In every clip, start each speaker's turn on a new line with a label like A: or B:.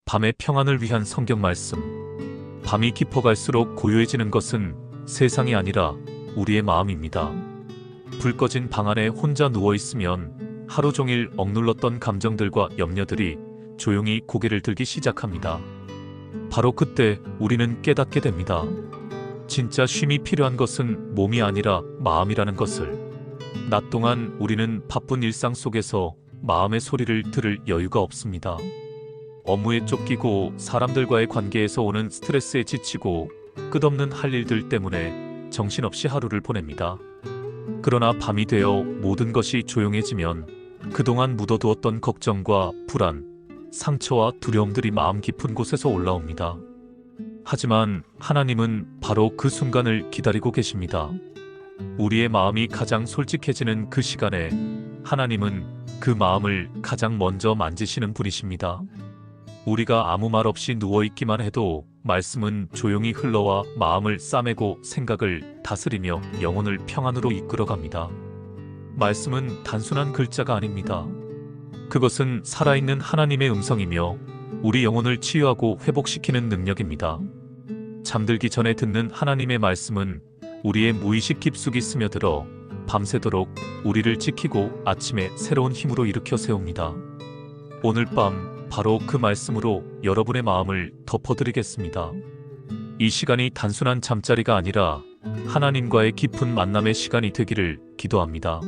A: 밤의 평안을 위한 성경 말씀. 밤이 깊어갈수록 고요해지는 것은 세상이 아니라 우리의 마음입니다. 불 꺼진 방 안에 혼자 누워있으면 하루 종일 억눌렀던 감정들과 염려들이 조용히 고개를 들기 시작합니다. 바로 그때 우리는 깨닫게 됩니다. 진짜 쉼이 필요한 것은 몸이 아니라 마음이라는 것을. 낮 동안 우리는 바쁜 일상 속에서 마음의 소리를 들을 여유가 없습니다. 업무에 쫓기고 사람들과의 관계에서 오는 스트레스에 지치고 끝없는 할 일들 때문에 정신없이 하루를 보냅니다. 그러나 밤이 되어 모든 것이 조용해지면 그동안 묻어두었던 걱정과 불안, 상처와 두려움들이 마음 깊은 곳에서 올라옵니다. 하지만 하나님은 바로 그 순간을 기다리고 계십니다. 우리의 마음이 가장 솔직해지는 그 시간에 하나님은 그 마음을 가장 먼저 만지시는 분이십니다. 우리가 아무 말 없이 누워있기만 해도 말씀은 조용히 흘러와 마음을 싸매고 생각을 다스리며 영혼을 평안으로 이끌어갑니다. 말씀은 단순한 글자가 아닙니다. 그것은 살아있는 하나님의 음성이며 우리 영혼을 치유하고 회복시키는 능력입니다. 잠들기 전에 듣는 하나님의 말씀은 우리의 무의식 깊숙이 스며들어 밤새도록 우리를 지키고 아침에 새로운 힘으로 일으켜 세웁니다. 오늘 밤 바로 그 말씀으로 여러분의 마음을 덮어드리겠습니다. 이 시간이 단순한 잠자리가 아니라 하나님과의 깊은 만남의 시간이 되기를 기도합니다.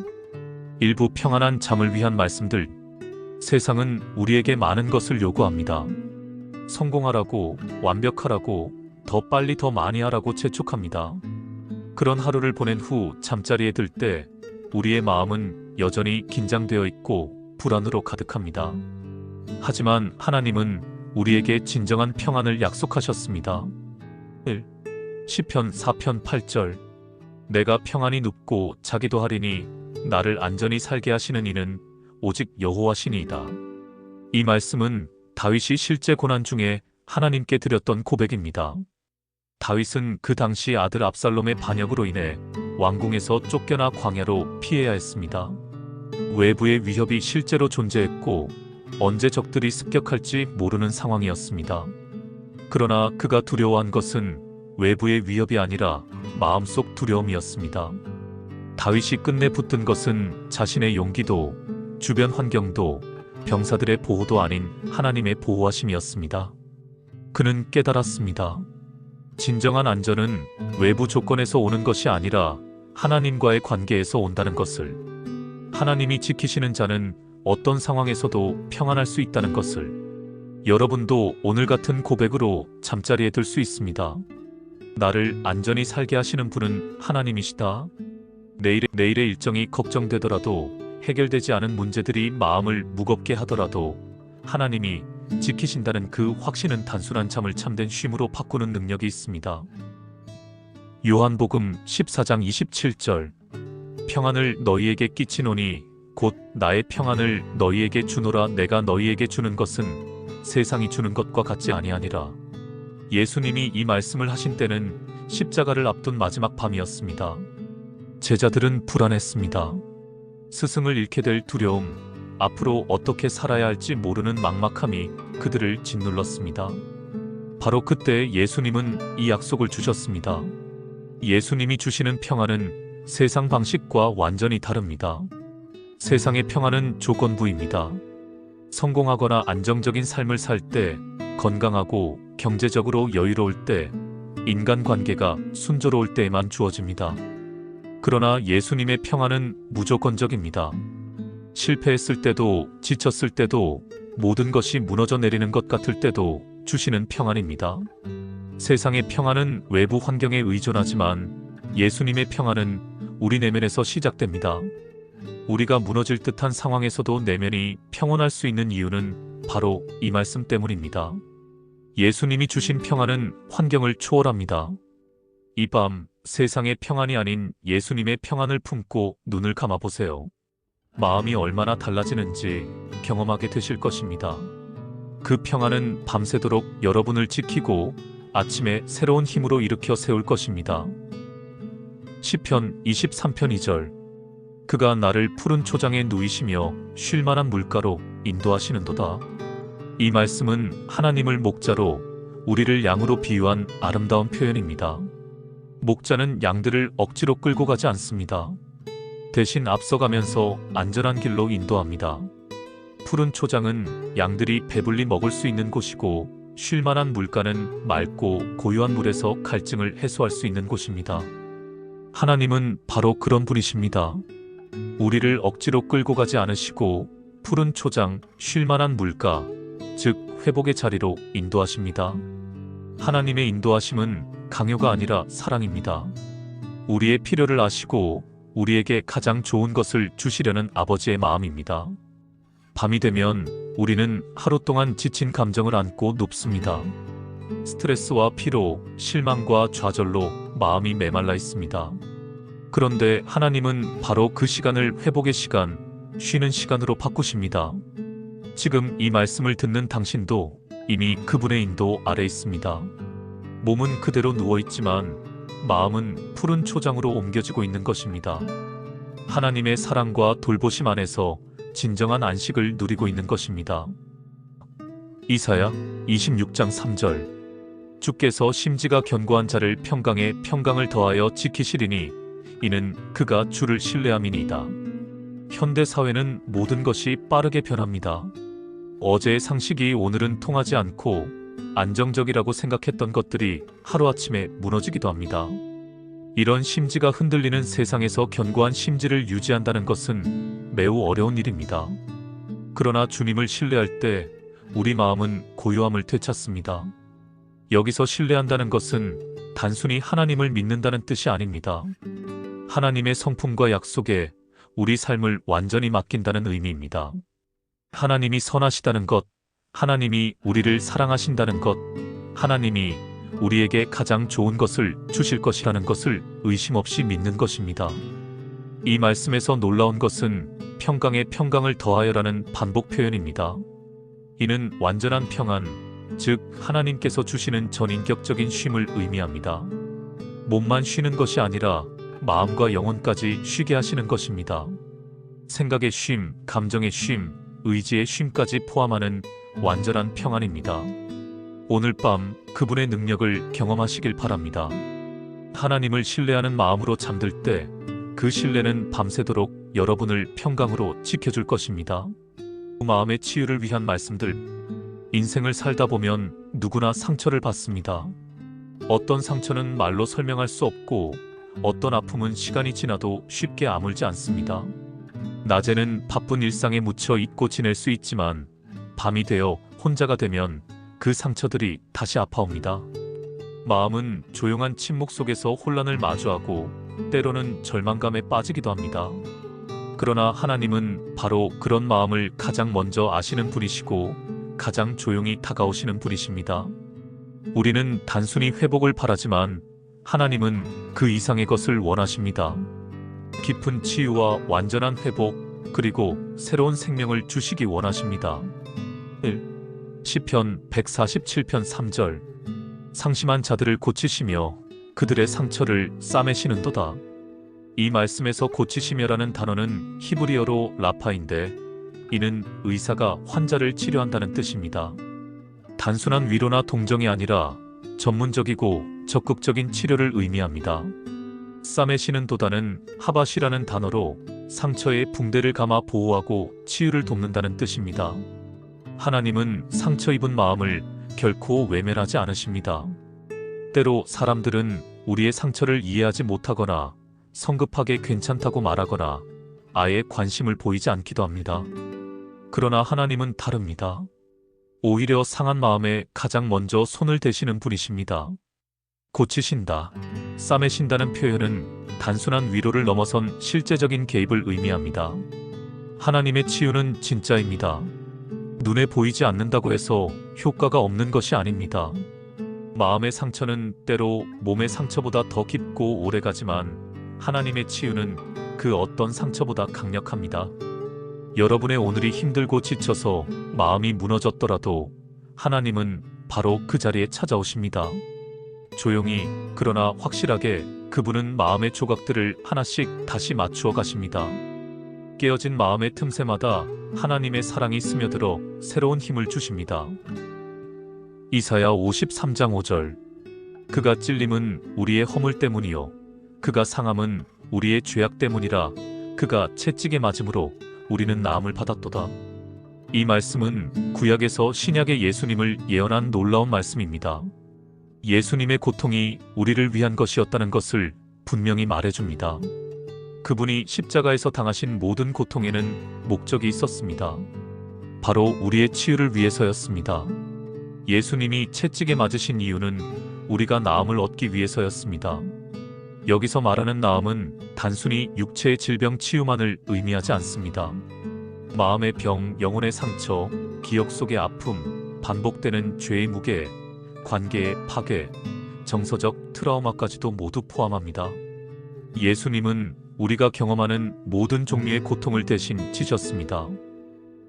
A: 일부 평안한 잠을 위한 말씀들. 세상은 우리에게 많은 것을 요구합니다. 성공하라고, 완벽하라고, 더 빨리 더 많이 하라고 재촉합니다. 그런 하루를 보낸 후 잠자리에 들 때 우리의 마음은 여전히 긴장되어 있고 불안으로 가득합니다. 하지만 하나님은 우리에게 진정한 평안을 약속하셨습니다. 1. 시편 4편 8절. 내가 평안히 눕고 자기도 하리니 나를 안전히 살게 하시는 이는 오직 여호와시니이다. 이 말씀은 다윗이 실제 고난 중에 하나님께 드렸던 고백입니다. 다윗은 그 당시 아들 압살롬의 반역으로 인해 왕궁에서 쫓겨나 광야로 피해야 했습니다. 외부의 위협이 실제로 존재했고 언제 적들이 습격할지 모르는 상황이었습니다. 그러나 그가 두려워한 것은 외부의 위협이 아니라 마음속 두려움이었습니다. 다윗이 끝내 붙든 것은 자신의 용기도 주변 환경도 병사들의 보호도 아닌 하나님의 보호하심이었습니다. 그는 깨달았습니다. 진정한 안전은 외부 조건에서 오는 것이 아니라 하나님과의 관계에서 온다는 것을. 하나님이 지키시는 자는 어떤 상황에서도 평안할 수 있다는 것을. 여러분도 오늘 같은 고백으로 잠자리에 들 수 있습니다. 나를 안전히 살게 하시는 분은 하나님이시다. 내일의 일정이 걱정되더라도 해결되지 않은 문제들이 마음을 무겁게 하더라도 하나님이 지키신다는 그 확신은 단순한 잠을 참된 쉼으로 바꾸는 능력이 있습니다. 요한복음 14장 27절. 평안을 너희에게 끼치노니 곧 나의 평안을 너희에게 주노라. 내가 너희에게 주는 것은 세상이 주는 것과 같지 아니하니라. 예수님이 이 말씀을 하신 때는 십자가를 앞둔 마지막 밤이었습니다. 제자들은 불안했습니다. 스승을 잃게 될 두려움, 앞으로 어떻게 살아야 할지 모르는 막막함이 그들을 짓눌렀습니다. 바로 그때 예수님은 이 약속을 주셨습니다. 예수님이 주시는 평안은 세상 방식과 완전히 다릅니다. 세상의 평안은 조건부입니다. 성공하거나 안정적인 삶을 살 때, 건강하고 경제적으로 여유로울 때, 인간관계가 순조로울 때에만 주어집니다. 그러나 예수님의 평안은 무조건적입니다. 실패했을 때도, 지쳤을 때도, 모든 것이 무너져 내리는 것 같을 때도 주시는 평안입니다. 세상의 평안은 외부 환경에 의존하지만 예수님의 평안은 우리 내면에서 시작됩니다. 우리가 무너질 듯한 상황에서도 내면이 평온할 수 있는 이유는 바로 이 말씀 때문입니다. 예수님이 주신 평안은 환경을 초월합니다. 이 밤 세상의 평안이 아닌 예수님의 평안을 품고 눈을 감아보세요. 마음이 얼마나 달라지는지 경험하게 되실 것입니다. 그 평안은 밤새도록 여러분을 지키고 아침에 새로운 힘으로 일으켜 세울 것입니다. 시편 23편 2절. 그가 나를 푸른 초장에 누이시며 쉴만한 물가로 인도하시는도다. 이 말씀은 하나님을 목자로 우리를 양으로 비유한 아름다운 표현입니다. 목자는 양들을 억지로 끌고 가지 않습니다. 대신 앞서가면서 안전한 길로 인도합니다. 푸른 초장은 양들이 배불리 먹을 수 있는 곳이고, 쉴만한 물가는 맑고 고요한 물에서 갈증을 해소할 수 있는 곳입니다. 하나님은 바로 그런 분이십니다. 우리를 억지로 끌고 가지 않으시고 푸른 초장, 쉴만한 물가, 즉 회복의 자리로 인도하십니다. 하나님의 인도하심은 강요가 아니라 사랑입니다. 우리의 필요를 아시고 우리에게 가장 좋은 것을 주시려는 아버지의 마음입니다. 밤이 되면 우리는 하루 동안 지친 감정을 안고 눕습니다. 스트레스와 피로, 실망과 좌절로 마음이 메말라 있습니다. 그런데 하나님은 바로 그 시간을 회복의 시간, 쉬는 시간으로 바꾸십니다. 지금 이 말씀을 듣는 당신도 이미 그분의 인도 아래 있습니다. 몸은 그대로 누워있지만 마음은 푸른 초장으로 옮겨지고 있는 것입니다. 하나님의 사랑과 돌보심 안에서 진정한 안식을 누리고 있는 것입니다. 이사야 26장 3절. 주께서 심지가 견고한 자를 평강에 평강을 더하여 지키시리니 이는 그가 주를 신뢰함이니이다. 현대 사회는 모든 것이 빠르게 변합니다. 어제의 상식이 오늘은 통하지 않고 안정적이라고 생각했던 것들이 하루아침에 무너지기도 합니다. 이런 심지가 흔들리는 세상에서 견고한 심지를 유지한다는 것은 매우 어려운 일입니다. 그러나 주님을 신뢰할 때 우리 마음은 고요함을 되찾습니다. 여기서 신뢰한다는 것은 단순히 하나님을 믿는다는 뜻이 아닙니다. 하나님의 성품과 약속에 우리 삶을 완전히 맡긴다는 의미입니다. 하나님이 선하시다는 것, 하나님이 우리를 사랑하신다는 것, 하나님이 우리에게 가장 좋은 것을 주실 것이라는 것을 의심 없이 믿는 것입니다. 이 말씀에서 놀라운 것은 평강에 평강을 더하여라는 반복 표현입니다. 이는 완전한 평안, 즉 하나님께서 주시는 전인격적인 쉼을 의미합니다. 몸만 쉬는 것이 아니라 마음과 영혼까지 쉬게 하시는 것입니다. 생각의 쉼, 감정의 쉼, 의지의 쉼까지 포함하는 완전한 평안입니다. 오늘 밤 그분의 능력을 경험하시길 바랍니다. 하나님을 신뢰하는 마음으로 잠들 때 그 신뢰는 밤새도록 여러분을 평강으로 지켜줄 것입니다. 마음의 치유를 위한 말씀들. 인생을 살다 보면 누구나 상처를 받습니다. 어떤 상처는 말로 설명할 수 없고 어떤 아픔은 시간이 지나도 쉽게 아물지 않습니다. 낮에는 바쁜 일상에 묻혀 잊고 지낼 수 있지만 밤이 되어 혼자가 되면 그 상처들이 다시 아파옵니다. 마음은 조용한 침묵 속에서 혼란을 마주하고 때로는 절망감에 빠지기도 합니다. 그러나 하나님은 바로 그런 마음을 가장 먼저 아시는 분이시고 가장 조용히 다가오시는 분이십니다. 우리는 단순히 회복을 바라지만 하나님은 그 이상의 것을 원하십니다. 깊은 치유와 완전한 회복, 그리고 새로운 생명을 주시기 원하십니다. 1. 시편 147편 3절. 상심한 자들을 고치시며 그들의 상처를 싸매시는도다. 이 말씀에서 고치시며라는 단어는 히브리어로 라파인데 이는 의사가 환자를 치료한다는 뜻입니다. 단순한 위로나 동정이 아니라 전문적이고 적극적인 치료를 의미합니다. 싸매시는 도다는 하바시라는 단어로 상처의 붕대를 감아 보호하고 치유를 돕는다는 뜻입니다. 하나님은 상처 입은 마음을 결코 외면하지 않으십니다. 때로 사람들은 우리의 상처를 이해하지 못하거나 성급하게 괜찮다고 말하거나 아예 관심을 보이지 않기도 합니다. 그러나 하나님은 다릅니다. 오히려 상한 마음에 가장 먼저 손을 대시는 분이십니다. 고치신다, 싸매신다는 표현은 단순한 위로를 넘어선 실제적인 개입을 의미합니다. 하나님의 치유는 진짜입니다. 눈에 보이지 않는다고 해서 효과가 없는 것이 아닙니다. 마음의 상처는 때로 몸의 상처보다 더 깊고 오래가지만 하나님의 치유는 그 어떤 상처보다 강력합니다. 여러분의 오늘이 힘들고 지쳐서 마음이 무너졌더라도 하나님은 바로 그 자리에 찾아오십니다. 조용히 그러나 확실하게 그분은 마음의 조각들을 하나씩 다시 맞추어 가십니다. 깨어진 마음의 틈새마다 하나님의 사랑이 스며들어 새로운 힘을 주십니다. 이사야 53장 5절. 그가 찔림은 우리의 허물 때문이요 그가 상함은 우리의 죄악 때문이라. 그가 채찍에 맞음으로 우리는 나음을 받았도다. 이 말씀은 구약에서 신약의 예수님을 예언한 놀라운 말씀입니다. 예수님의 고통이 우리를 위한 것이었다는 것을 분명히 말해줍니다. 그분이 십자가에서 당하신 모든 고통에는 목적이 있었습니다. 바로 우리의 치유를 위해서였습니다. 예수님이 채찍에 맞으신 이유는 우리가 나음을 얻기 위해서였습니다. 여기서 말하는 나음은 단순히 육체의 질병 치유만을 의미하지 않습니다. 마음의 병, 영혼의 상처, 기억 속의 아픔, 반복되는 죄의 무게, 관계의 파괴, 정서적 트라우마까지도 모두 포함합니다. 예수님은 우리가 경험하는 모든 종류의 고통을 대신 지셨습니다.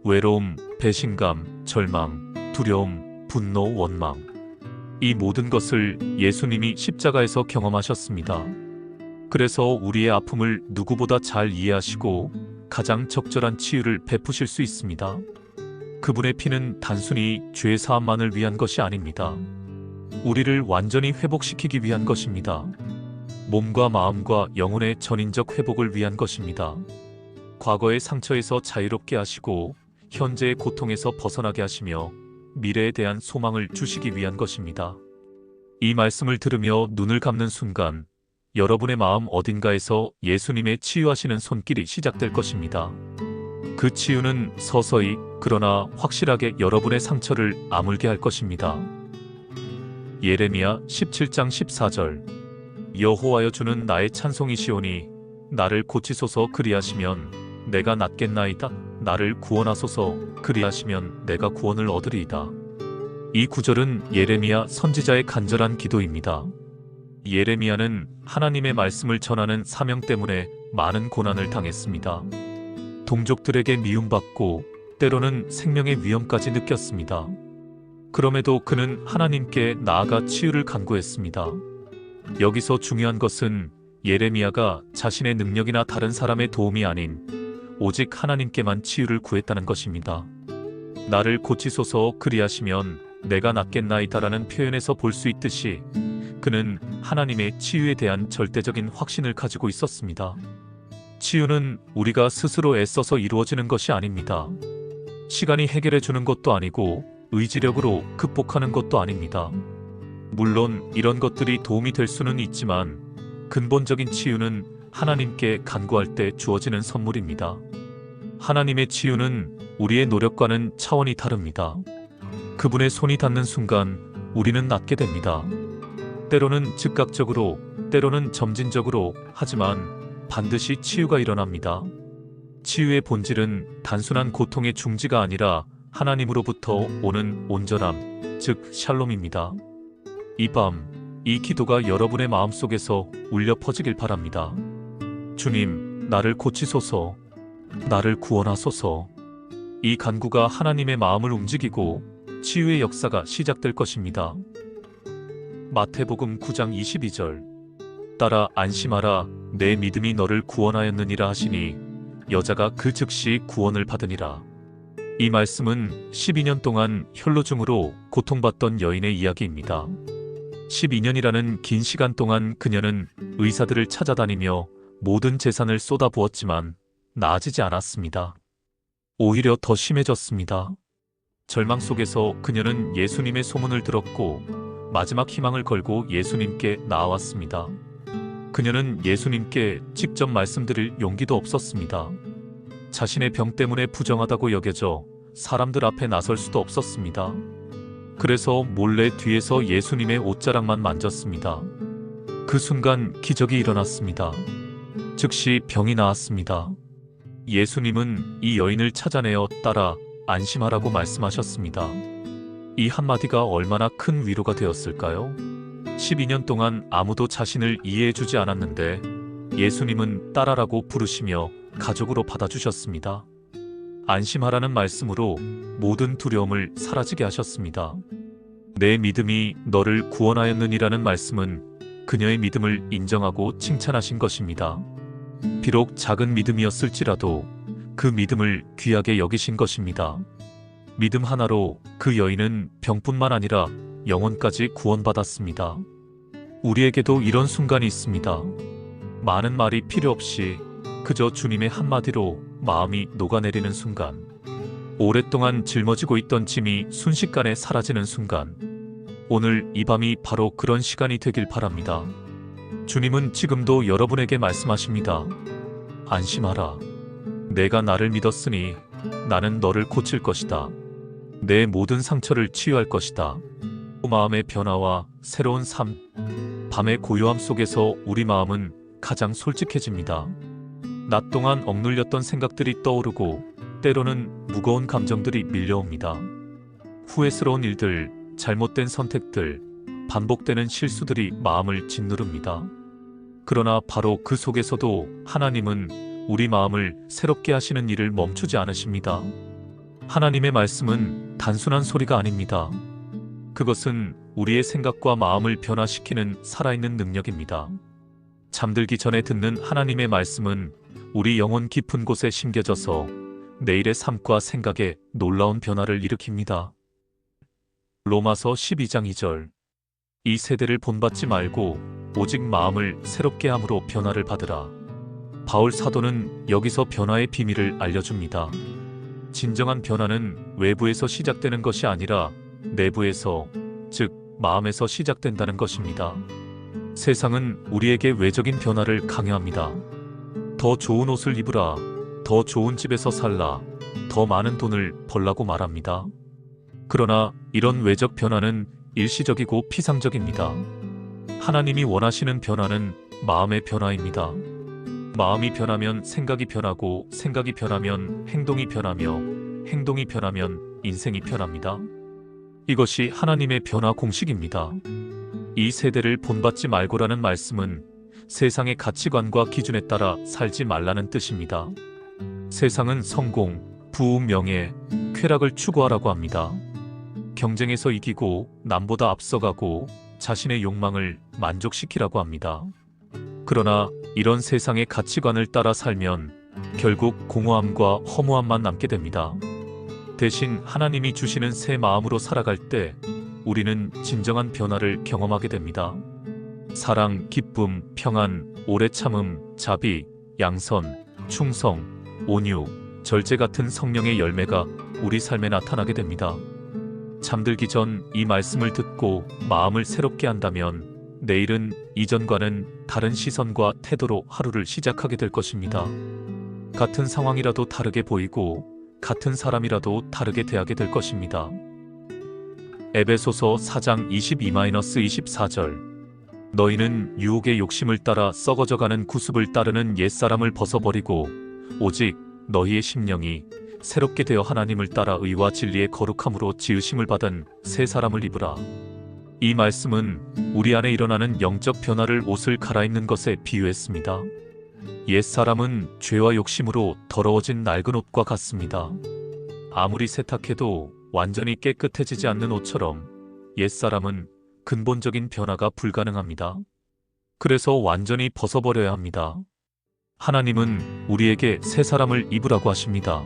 A: 외로움, 배신감, 절망, 두려움, 분노, 원망. 이 모든 것을 예수님이 십자가에서 경험하셨습니다. 그래서 우리의 아픔을 누구보다 잘 이해하시고 가장 적절한 치유를 베푸실 수 있습니다. 그분의 피는 단순히 죄 사함만을 위한 것이 아닙니다. 우리를 완전히 회복시키기 위한 것입니다. 몸과 마음과 영혼의 전인적 회복을 위한 것입니다. 과거의 상처에서 자유롭게 하시고 현재의 고통에서 벗어나게 하시며 미래에 대한 소망을 주시기 위한 것입니다. 이 말씀을 들으며 눈을 감는 순간 여러분의 마음 어딘가에서 예수님의 치유하시는 손길이 시작될 것입니다. 그 치유는 서서히 그러나 확실하게 여러분의 상처를 아물게 할 것입니다. 예레미야 17장 14절. 여호와여 주는 나의 찬송이시오니 나를 고치소서. 그리하시면 내가 낫겠나이다. 나를 구원하소서. 그리하시면 내가 구원을 얻으리이다. 이 구절은 예레미야 선지자의 간절한 기도입니다. 예레미야는 하나님의 말씀을 전하는 사명 때문에 많은 고난을 당했습니다. 동족들에게 미움받고 때로는 생명의 위험까지 느꼈습니다. 그럼에도 그는 하나님께 나아가 치유를 간구했습니다. 여기서 중요한 것은 예레미야가 자신의 능력이나 다른 사람의 도움이 아닌 오직 하나님께만 치유를 구했다는 것입니다. 나를 고치소서. 그리하시면 내가 낫겠나이다라는 표현에서 볼 수 있듯이 그는 하나님의 치유에 대한 절대적인 확신을 가지고 있었습니다. 치유는 우리가 스스로 애써서 이루어지는 것이 아닙니다. 시간이 해결해 주는 것도 아니고 의지력으로 극복하는 것도 아닙니다. 물론 이런 것들이 도움이 될 수는 있지만 근본적인 치유는 하나님께 간구할 때 주어지는 선물입니다. 하나님의 치유는 우리의 노력과는 차원이 다릅니다. 그분의 손이 닿는 순간 우리는 낫게 됩니다. 때로는 즉각적으로, 때로는 점진적으로, 하지만 반드시 치유가 일어납니다. 치유의 본질은 단순한 고통의 중지가 아니라 하나님으로부터 오는 온전함, 즉 샬롬입니다. 이 밤, 이 기도가 여러분의 마음속에서 울려 퍼지길 바랍니다. 주님, 나를 고치소서. 나를 구원하소서. 이 간구가 하나님의 마음을 움직이고 치유의 역사가 시작될 것입니다. 마태복음 9장 22절. 따라 안심하라. 내 믿음이 너를 구원하였느니라 하시니 여자가 그 즉시 구원을 받으니라. 이 말씀은 12년 동안 혈루증으로 고통받던 여인의 이야기입니다. 12년이라는 긴 시간 동안 그녀는 의사들을 찾아다니며 모든 재산을 쏟아부었지만 나아지지 않았습니다. 오히려 더 심해졌습니다. 절망 속에서 그녀는 예수님의 소문을 들었고 마지막 희망을 걸고 예수님께 나아왔습니다. 그녀는 예수님께 직접 말씀드릴 용기도 없었습니다. 자신의 병 때문에 부정하다고 여겨져 사람들 앞에 나설 수도 없었습니다. 그래서 몰래 뒤에서 예수님의 옷자락만 만졌습니다. 그 순간 기적이 일어났습니다. 즉시 병이 나았습니다. 예수님은 이 여인을 찾아내어 따라 안심하라고 말씀하셨습니다. 이 한마디가 얼마나 큰 위로가 되었을까요? 12년 동안 아무도 자신을 이해해주지 않았는데 예수님은 따라라고 부르시며 가족으로 받아주셨습니다. 안심하라는 말씀으로 모든 두려움을 사라지게 하셨습니다. 내 믿음이 너를 구원하였느니라는 말씀은 그녀의 믿음을 인정하고 칭찬하신 것입니다. 비록 작은 믿음이었을지라도 그 믿음을 귀하게 여기신 것입니다. 믿음 하나로 그 여인은 병뿐만 아니라 영혼까지 구원받았습니다. 우리에게도 이런 순간이 있습니다. 많은 말이 필요 없이 그저 주님의 한마디로 마음이 녹아내리는 순간, 오랫동안 짊어지고 있던 짐이 순식간에 사라지는 순간, 오늘 이 밤이 바로 그런 시간이 되길 바랍니다. 주님은 지금도 여러분에게 말씀하십니다. 안심하라. 내가 나를 믿었으니 나는 너를 고칠 것이다. 내 모든 상처를 치유할 것이다. 마음의 변화와 새로운 삶, 밤의 고요함 속에서 우리 마음은 가장 솔직해집니다. 낮 동안 억눌렸던 생각들이 떠오르고 때로는 무거운 감정들이 밀려옵니다. 후회스러운 일들, 잘못된 선택들, 반복되는 실수들이 마음을 짓누릅니다. 그러나 바로 그 속에서도 하나님은 우리 마음을 새롭게 하시는 일을 멈추지 않으십니다. 하나님의 말씀은 단순한 소리가 아닙니다. 그것은 우리의 생각과 마음을 변화시키는 살아있는 능력입니다. 잠들기 전에 듣는 하나님의 말씀은 우리 영혼 깊은 곳에 심겨져서 내일의 삶과 생각에 놀라운 변화를 일으킵니다. 로마서 12장 2절. 이 세대를 본받지 말고 오직 마음을 새롭게 함으로 변화를 받으라. 바울 사도는 여기서 변화의 비밀을 알려줍니다. 진정한 변화는 외부에서 시작되는 것이 아니라 내부에서, 즉 마음에서 시작된다는 것입니다. 세상은 우리에게 외적인 변화를 강요합니다. 더 좋은 옷을 입으라, 더 좋은 집에서 살라, 더 많은 돈을 벌라고 말합니다. 그러나 이런 외적 변화는 일시적이고 피상적입니다. 하나님이 원하시는 변화는 마음의 변화입니다. 마음이 변하면 생각이 변하고, 생각이 변하면 행동이 변하며, 행동이 변하면 인생이 변합니다. 이것이 하나님의 변화 공식입니다. 이 세대를 본받지 말고라는 말씀은 세상의 가치관과 기준에 따라 살지 말라는 뜻입니다. 세상은 성공, 부우, 명예, 쾌락을 추구하라고 합니다. 경쟁에서 이기고 남보다 앞서가고 자신의 욕망을 만족시키라고 합니다. 그러나 이런 세상의 가치관을 따라 살면 결국 공허함과 허무함만 남게 됩니다. 대신 하나님이 주시는 새 마음으로 살아갈 때 우리는 진정한 변화를 경험하게 됩니다. 사랑, 기쁨, 평안, 오래 참음, 자비, 양선, 충성, 온유, 절제 같은 성령의 열매가 우리 삶에 나타나게 됩니다. 잠들기 전 이 말씀을 듣고 마음을 새롭게 한다면 내일은 이전과는 다른 시선과 태도로 하루를 시작하게 될 것입니다. 같은 상황이라도 다르게 보이고 같은 사람이라도 다르게 대하게 될 것입니다. 에베소서 4장 22-24절. 너희는 유혹의 욕심을 따라 썩어져가는 구습을 따르는 옛사람을 벗어버리고 오직 너희의 심령이 새롭게 되어 하나님을 따라 의와 진리의 거룩함으로 지으심을 받은 새 사람을 입으라. 이 말씀은 우리 안에 일어나는 영적 변화를 옷을 갈아입는 것에 비유했습니다. 옛사람은 죄와 욕심으로 더러워진 낡은 옷과 같습니다. 아무리 세탁해도 완전히 깨끗해지지 않는 옷처럼 옛사람은 근본적인 변화가 불가능합니다. 그래서 완전히 벗어버려야 합니다. 하나님은 우리에게 새 사람을 입으라고 하십니다.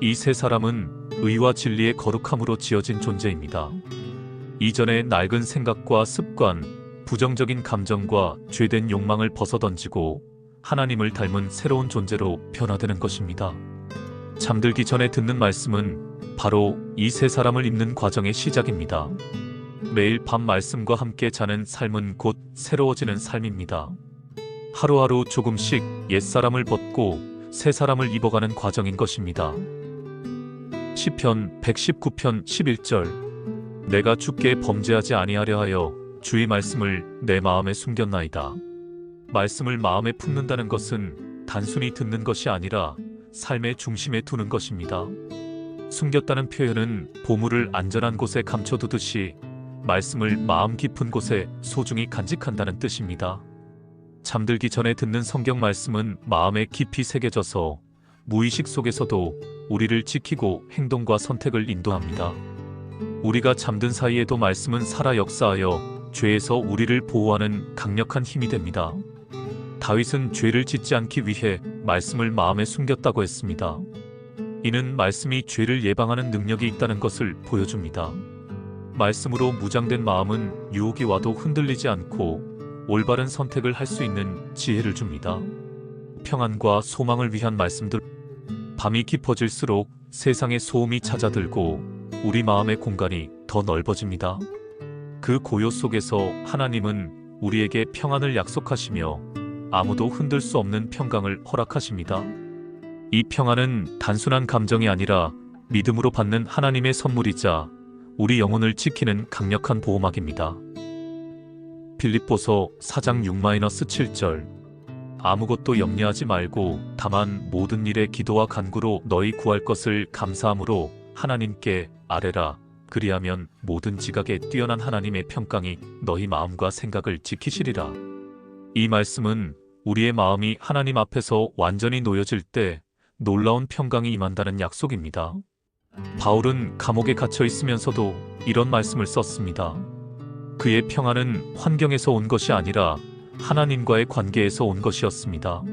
A: 이 새 사람은 의와 진리의 거룩함으로 지어진 존재입니다. 이전의 낡은 생각과 습관, 부정적인 감정과 죄된 욕망을 벗어던지고 하나님을 닮은 새로운 존재로 변화되는 것입니다. 잠들기 전에 듣는 말씀은 바로 이 새 사람을 입는 과정의 시작입니다. 매일 밤 말씀과 함께 자는 삶은 곧 새로워지는 삶입니다. 하루하루 조금씩 옛사람을 벗고 새 사람을 입어가는 과정인 것입니다. 시편 119편 11절. 내가 주께 범죄하지 아니하려 하여 주의 말씀을 내 마음에 숨겼나이다. 말씀을 마음에 품는다는 것은 단순히 듣는 것이 아니라 삶의 중심에 두는 것입니다. 숨겼다는 표현은 보물을 안전한 곳에 감춰두듯이 말씀을 마음 깊은 곳에 소중히 간직한다는 뜻입니다. 잠들기 전에 듣는 성경 말씀은 마음에 깊이 새겨져서 무의식 속에서도 우리를 지키고 행동과 선택을 인도합니다. 우리가 잠든 사이에도 말씀은 살아 역사하여 죄에서 우리를 보호하는 강력한 힘이 됩니다. 다윗은 죄를 짓지 않기 위해 말씀을 마음에 숨겼다고 했습니다. 이는 말씀이 죄를 예방하는 능력이 있다는 것을 보여줍니다. 말씀으로 무장된 마음은 유혹이 와도 흔들리지 않고 올바른 선택을 할 수 있는 지혜를 줍니다. 평안과 소망을 위한 말씀들. 밤이 깊어질수록 세상의 소음이 찾아들고 우리 마음의 공간이 더 넓어집니다. 그 고요 속에서 하나님은 우리에게 평안을 약속하시며 아무도 흔들 수 없는 평강을 허락하십니다. 이 평안은 단순한 감정이 아니라 믿음으로 받는 하나님의 선물이자 우리 영혼을 지키는 강력한 보호막입니다. 빌립보서 4장 6-7절. 아무것도 염려하지 말고 다만 모든 일에 기도와 간구로 너희 구할 것을 감사함으로 하나님께 아뢰라. 그리하면 모든 지각에 뛰어난 하나님의 평강이 너희 마음과 생각을 지키시리라. 이 말씀은 우리의 마음이 하나님 앞에서 완전히 놓여질 때 놀라운 평강이 임한다는 약속입니다. 바울은 감옥에 갇혀 있으면서도 이런 말씀을 썼습니다. 그의 평안은 환경에서 온 것이 아니라 하나님과의 관계에서 온 것이었습니다.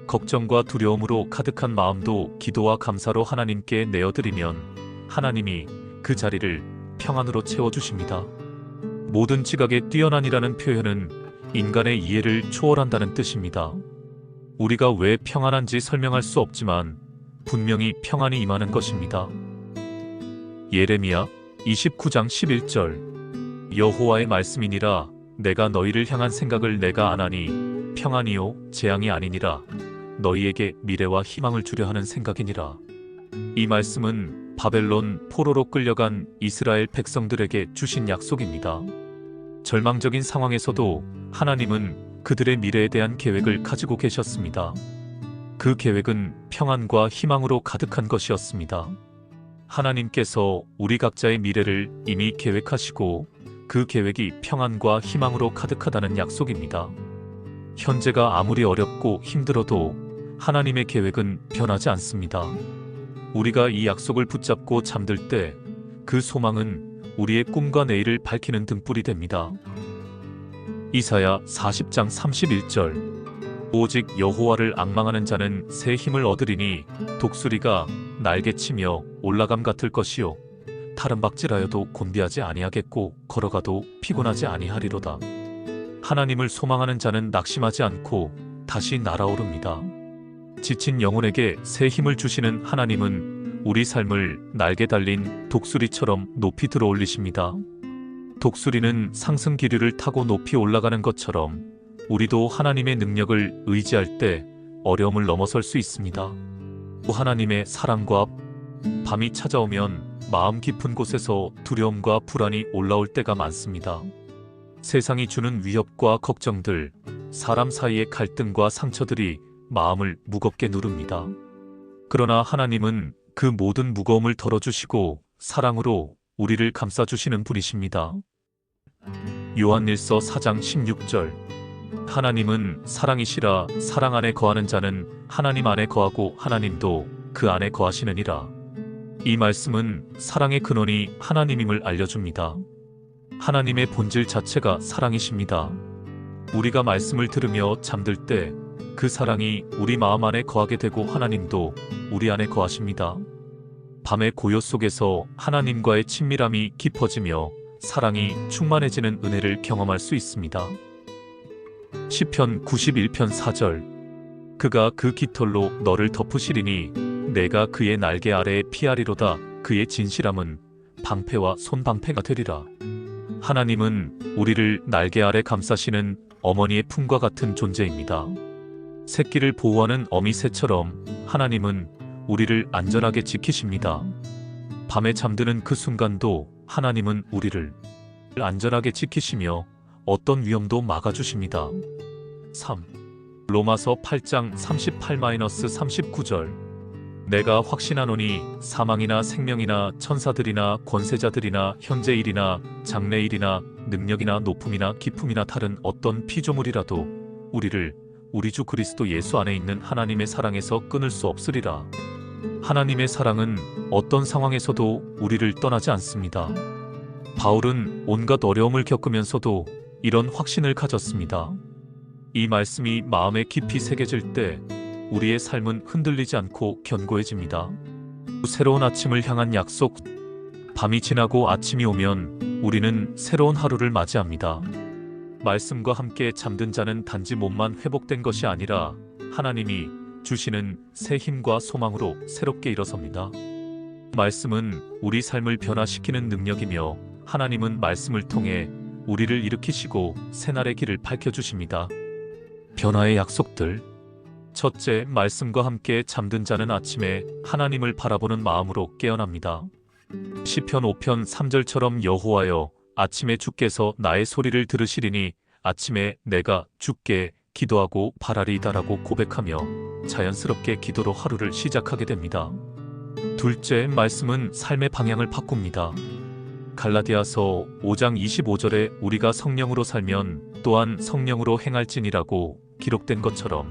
A: 걱정과 두려움으로 가득한 마음도 기도와 감사로 하나님께 내어드리면 하나님이 그 자리를 평안으로 채워주십니다. 모든 지각에 뛰어난이라는 표현은 인간의 이해를 초월한다는 뜻입니다. 우리가 왜 평안한지 설명할 수 없지만 분명히 평안이 임하는 것입니다. 예레미야 29장 11절. 여호와의 말씀이니라. 내가 너희를 향한 생각을 내가 아나니 평안이요 재앙이 아니니라. 너희에게 미래와 희망을 주려 하는 생각이니라. 이 말씀은 바벨론 포로로 끌려간 이스라엘 백성들에게 주신 약속입니다. 절망적인 상황에서도 하나님은 그들의 미래에 대한 계획을 가지고 계셨습니다. 그 계획은 평안과 희망으로 가득한 것이었습니다. 하나님께서 우리 각자의 미래를 이미 계획하시고 그 계획이 평안과 희망으로 가득하다는 약속입니다. 현재가 아무리 어렵고 힘들어도 하나님의 계획은 변하지 않습니다. 우리가 이 약속을 붙잡고 잠들 때 그 소망은 우리의 꿈과 내일을 밝히는 등불이 됩니다. 이사야 40장 31절. 오직 여호와를 앙망하는 자는 새 힘을 얻으리니 독수리가 날개치며 올라감 같을 것이요 다른 박질하여도 곤비하지 아니하겠고 걸어가도 피곤하지 아니하리로다. 하나님을 소망하는 자는 낙심하지 않고 다시 날아오릅니다. 지친 영혼에게 새 힘을 주시는 하나님은 우리 삶을 날개 달린 독수리처럼 높이 들어올리십니다. 독수리는 상승 기류를 타고 높이 올라가는 것처럼 우리도 하나님의 능력을 의지할 때 어려움을 넘어설 수 있습니다. 하나님의 사랑과 밤이 찾아오면 마음 깊은 곳에서 두려움과 불안이 올라올 때가 많습니다. 세상이 주는 위협과 걱정들, 사람 사이의 갈등과 상처들이 마음을 무겁게 누릅니다. 그러나 하나님은 그 모든 무거움을 덜어주시고 사랑으로 우리를 감싸주시는 분이십니다. 요한일서 4장 16절. 하나님은 사랑이시라. 사랑 안에 거하는 자는 하나님 안에 거하고 하나님도 그 안에 거하시느니라. 이 말씀은 사랑의 근원이 하나님임을 알려줍니다. 하나님의 본질 자체가 사랑이십니다. 우리가 말씀을 들으며 잠들 때 그 사랑이 우리 마음 안에 거하게 되고 하나님도 우리 안에 거하십니다. 밤의 고요 속에서 하나님과의 친밀함이 깊어지며 사랑이 충만해지는 은혜를 경험할 수 있습니다. 시편 91편 4절. 그가 그 깃털로 너를 덮으시리니 내가 그의 날개 아래에 피하리로다. 그의 진실함은 방패와 손방패가 되리라. 하나님은 우리를 날개 아래 감싸시는 어머니의 품과 같은 존재입니다. 새끼를 보호하는 어미새처럼 하나님은 우리를 안전하게 지키십니다. 밤에 잠드는 그 순간도 하나님은 우리를 안전하게 지키시며 어떤 위험도 막아주십니다. 3. 로마서 8장 38-39절. 내가 확신하노니 사망이나 생명이나 천사들이나 권세자들이나 현재일이나 장래일이나 능력이나 높음이나 깊음이나 다른 어떤 피조물이라도 우리를 우리 주 그리스도 예수 안에 있는 하나님의 사랑에서 끊을 수 없으리라. 하나님의 사랑은 어떤 상황에서도 우리를 떠나지 않습니다. 바울은 온갖 어려움을 겪으면서도 이런 확신을 가졌습니다. 이 말씀이 마음에 깊이 새겨질 때 우리의 삶은 흔들리지 않고 견고해집니다. 새로운 아침을 향한 약속. 밤이 지나고 아침이 오면 우리는 새로운 하루를 맞이합니다. 말씀과 함께 잠든 자는 단지 몸만 회복된 것이 아니라 하나님이 주시는 새 힘과 소망으로 새롭게 일어섭니다. 말씀은 우리 삶을 변화시키는 능력이며 하나님은 말씀을 통해 우리를 일으키시고 새날의 길을 밝혀주십니다. 변화의 약속들. 첫째, 말씀과 함께 잠든 자는 아침에 하나님을 바라보는 마음으로 깨어납니다. 시편 5편 3절처럼 여호와여, 아침에 주께서 나의 소리를 들으시리니 아침에 내가 주께 기도하고 바라리이다라고 고백하며 자연스럽게 기도로 하루를 시작하게 됩니다. 둘째, 말씀은 삶의 방향을 바꿉니다. 갈라디아서 5장 25절에 우리가 성령으로 살면 또한 성령으로 행할지니라고 기록된 것처럼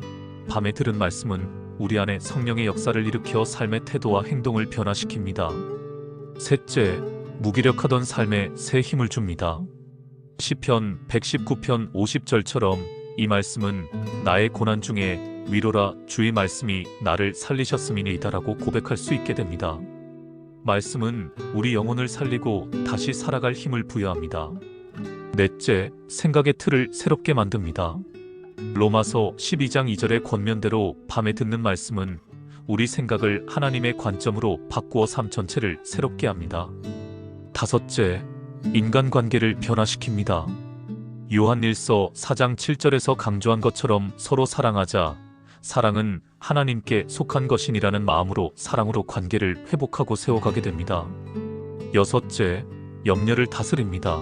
A: 밤에 들은 말씀은 우리 안에 성령의 역사를 일으켜 삶의 태도와 행동을 변화시킵니다. 셋째, 무기력하던 삶에 새 힘을 줍니다. 시편 119편 50절처럼 이 말씀은 나의 고난 중에 위로라, 주의 말씀이 나를 살리셨음이니이다라고 고백할 수 있게 됩니다. 말씀은 우리 영혼을 살리고 다시 살아갈 힘을 부여합니다. 넷째, 생각의 틀을 새롭게 만듭니다. 로마서 12장 2절의 권면대로 밤에 듣는 말씀은 우리 생각을 하나님의 관점으로 바꾸어 삶 전체를 새롭게 합니다. 다섯째, 인간관계를 변화시킵니다. 요한일서 4장 7절에서 강조한 것처럼 서로 사랑하자. 사랑은 하나님께 속한 것이니라는 마음으로 사랑으로 관계를 회복하고 세워가게 됩니다. 여섯째, 염려를 다스립니다.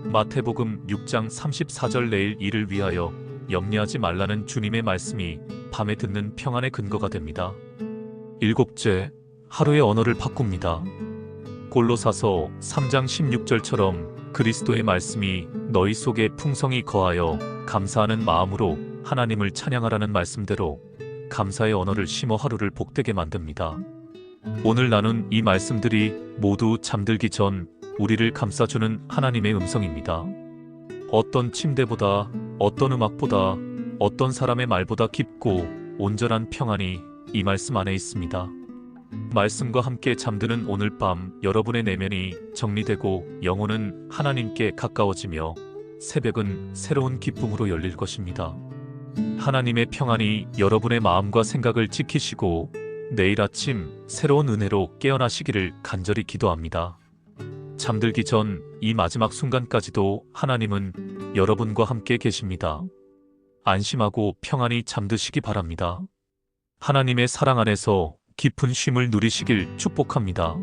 A: 마태복음 6장 34절 내일 일을 위하여 염려하지 말라는 주님의 말씀이 밤에 듣는 평안의 근거가 됩니다. 일곱째, 하루의 언어를 바꿉니다. 골로사서 3장 16절처럼 그리스도의 말씀이 너희 속에 풍성히 거하여 감사하는 마음으로 하나님을 찬양하라는 말씀대로 감사의 언어를 심어 하루를 복되게 만듭니다. 오늘 나눈 이 말씀들이 모두 잠들기 전 우리를 감싸주는 하나님의 음성입니다. 어떤 침대보다, 어떤 음악보다, 어떤 사람의 말보다 깊고 온전한 평안이 이 말씀 안에 있습니다. 말씀과 함께 잠드는 오늘 밤 여러분의 내면이 정리되고 영혼은 하나님께 가까워지며 새벽은 새로운 기쁨으로 열릴 것입니다. 하나님의 평안이 여러분의 마음과 생각을 지키시고 내일 아침 새로운 은혜로 깨어나시기를 간절히 기도합니다. 잠들기 전 이 마지막 순간까지도 하나님은 여러분과 함께 계십니다. 안심하고 평안히 잠드시기 바랍니다. 하나님의 사랑 안에서 깊은 쉼을 누리시길 축복합니다.